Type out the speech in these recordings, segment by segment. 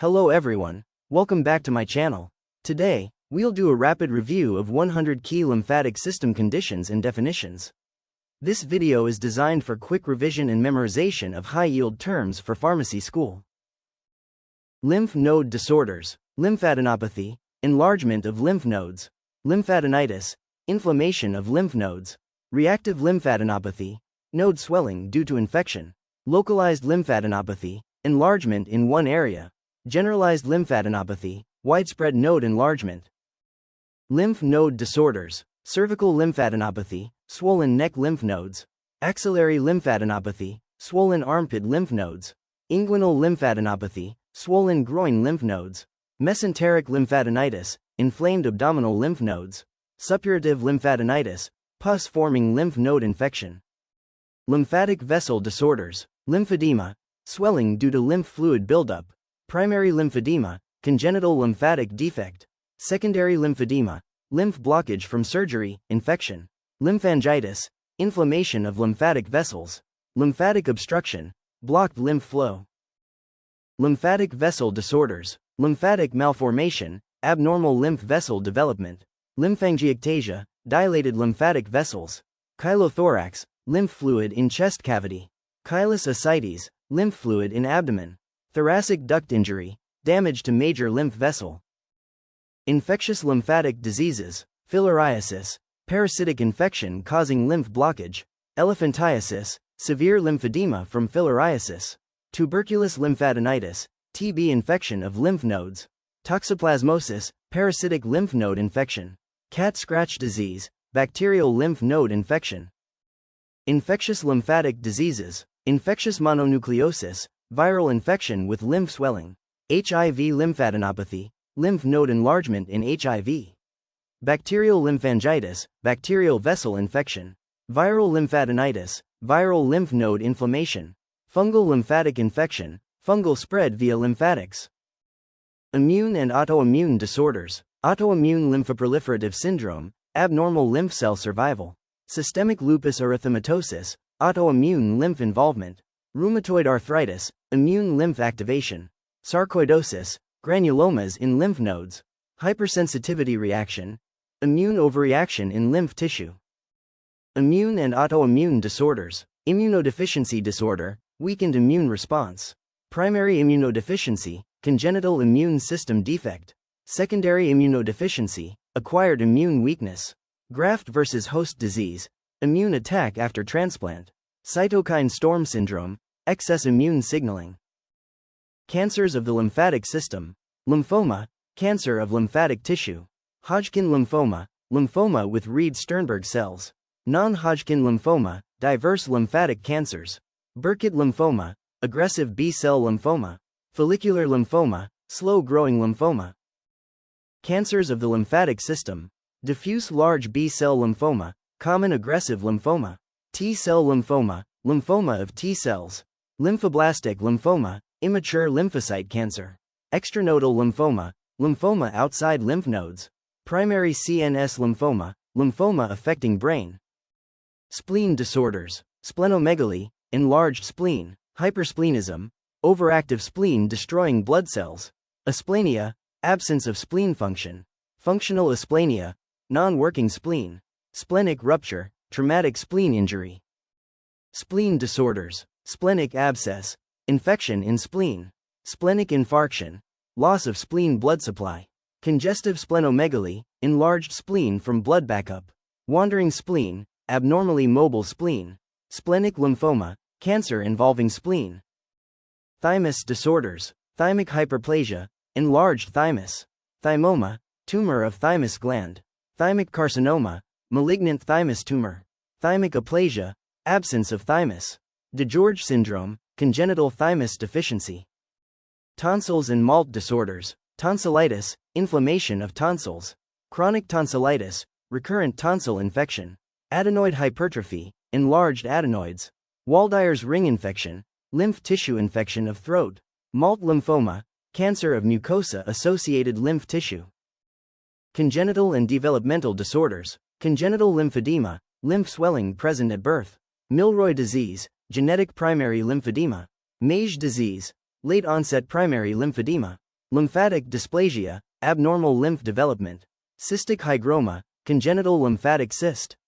Hello everyone, welcome back to my channel. Today, we'll do a rapid review of 100 key lymphatic system conditions and definitions. This video is designed for quick revision and memorization of high-yield terms for pharmacy school. Lymph node disorders, lymphadenopathy, enlargement of lymph nodes, lymphadenitis, inflammation of lymph nodes, reactive lymphadenopathy, node swelling due to infection, localized lymphadenopathy, enlargement in one area, generalized lymphadenopathy, widespread node enlargement. Lymph node disorders, cervical lymphadenopathy, swollen neck lymph nodes, axillary lymphadenopathy, swollen armpit lymph nodes, inguinal lymphadenopathy, swollen groin lymph nodes, mesenteric lymphadenitis, inflamed abdominal lymph nodes, suppurative lymphadenitis, pus-forming lymph node infection. Lymphatic vessel disorders, lymphedema, swelling due to lymph fluid buildup, primary lymphedema, congenital lymphatic defect, secondary lymphedema, lymph blockage from surgery, infection, lymphangitis, inflammation of lymphatic vessels, lymphatic obstruction, blocked lymph flow. Lymphatic vessel disorders, lymphatic malformation, abnormal lymph vessel development, lymphangiectasia, dilated lymphatic vessels, chylothorax, lymph fluid in chest cavity, chylous ascites, lymph fluid in abdomen, thoracic duct injury, damage to major lymph vessel. Infectious lymphatic diseases, filariasis, parasitic infection causing lymph blockage, elephantiasis, severe lymphedema from filariasis, tuberculous lymphadenitis, TB infection of lymph nodes, toxoplasmosis, parasitic lymph node infection, cat scratch disease, bacterial lymph node infection. Infectious lymphatic diseases, infectious mononucleosis, viral infection with lymph swelling, HIV lymphadenopathy, lymph node enlargement in HIV. Bacterial lymphangitis, bacterial vessel infection, viral lymphadenitis, viral lymph node inflammation, fungal lymphatic infection, fungal spread via lymphatics. Immune and autoimmune disorders, autoimmune lymphoproliferative syndrome, abnormal lymph cell survival, systemic lupus erythematosus, autoimmune lymph involvement, rheumatoid arthritis, immune lymph activation, sarcoidosis, granulomas in lymph nodes, hypersensitivity reaction, immune overreaction in lymph tissue. Immune and autoimmune disorders, immunodeficiency disorder, weakened immune response, primary immunodeficiency, congenital immune system defect, secondary immunodeficiency, acquired immune weakness, graft versus host disease, immune attack after transplant, cytokine storm syndrome, excess immune signaling. Cancers of the lymphatic system, lymphoma, cancer of lymphatic tissue, Hodgkin lymphoma, lymphoma with Reed-Sternberg cells, non-Hodgkin lymphoma, diverse lymphatic cancers, Burkitt lymphoma, aggressive B-cell lymphoma, follicular lymphoma, slow-growing lymphoma. Cancers of the lymphatic system, diffuse large B-cell lymphoma, common aggressive lymphoma, T-cell lymphoma, lymphoma of T cells, lymphoblastic lymphoma, immature lymphocyte cancer, extranodal lymphoma, lymphoma outside lymph nodes, primary CNS lymphoma, lymphoma affecting brain. Spleen disorders, splenomegaly, enlarged spleen, hypersplenism, overactive spleen destroying blood cells, asplenia, absence of spleen function, functional asplenia, non-working spleen, splenic rupture, traumatic spleen injury. Spleen disorders, splenic abscess, infection in spleen, splenic infarction, loss of spleen blood supply, congestive splenomegaly, enlarged spleen from blood backup, wandering spleen, abnormally mobile spleen, splenic lymphoma, cancer involving spleen. Thymus disorders, thymic hyperplasia, enlarged thymus, thymoma, tumor of thymus gland, thymic carcinoma, malignant thymus tumor, thymic aplasia, absence of thymus, DeGeorge syndrome, congenital thymus deficiency. Tonsils and malt disorders, tonsillitis, inflammation of tonsils, chronic tonsillitis, recurrent tonsil infection, adenoid hypertrophy, enlarged adenoids, Waldeyer's ring infection, lymph tissue infection of throat, malt lymphoma, cancer of mucosa-associated lymph tissue. Congenital and developmental disorders, congenital lymphedema, lymph swelling present at birth, Milroy disease, genetic primary lymphedema, Meige disease, late-onset primary lymphedema, Lymphatic dysplasia, abnormal lymph development. Cystic hygroma, congenital lymphatic cyst.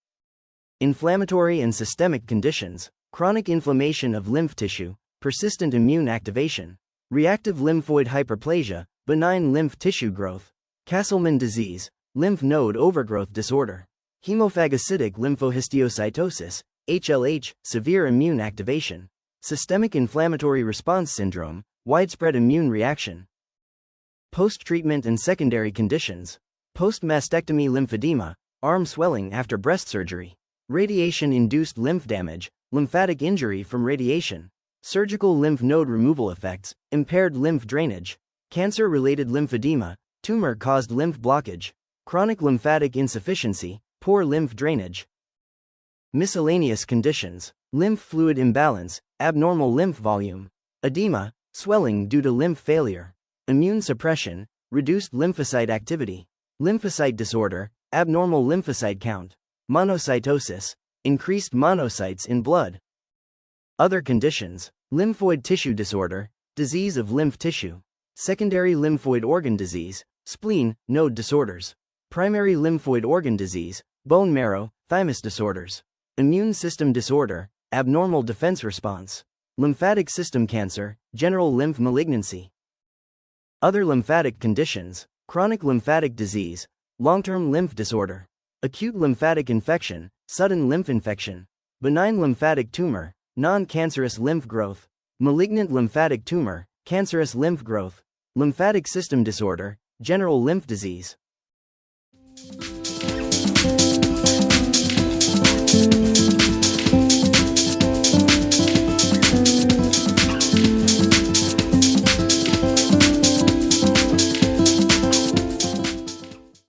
Inflammatory and systemic conditions, chronic inflammation of lymph tissue, persistent immune activation. Reactive lymphoid hyperplasia, benign lymph tissue growth. Castleman disease, lymph node overgrowth disorder. Hemophagocytic lymphohistiocytosis, HLH, severe immune activation. Systemic inflammatory response syndrome, widespread immune reaction. Post-treatment and secondary conditions. Post-mastectomy lymphedema, arm swelling after breast surgery. Radiation-induced lymph damage, lymphatic injury from radiation. Surgical lymph node removal effects, impaired lymph drainage. Cancer-related lymphedema, tumor-caused lymph blockage. Chronic lymphatic insufficiency, poor lymph drainage. Miscellaneous conditions. Lymph fluid imbalance, abnormal lymph volume. Edema, swelling due to lymph failure. Immune suppression, reduced lymphocyte activity. Lymphocyte disorder, abnormal lymphocyte count. Monocytosis, increased monocytes in blood. Other conditions. Lymphoid tissue disorder, disease of lymph tissue. Secondary lymphoid organ disease, spleen, node disorders. Primary lymphoid organ disease, bone marrow, thymus disorders. Immune system disorder, abnormal defense response. Lymphatic system cancer, general lymph malignancy. Other lymphatic conditions, chronic lymphatic disease, long-term lymph disorder. Acute lymphatic infection, sudden lymph infection. Benign lymphatic tumor, non-cancerous lymph growth. Malignant lymphatic tumor, cancerous lymph growth. Lymphatic system disorder, general lymph disease.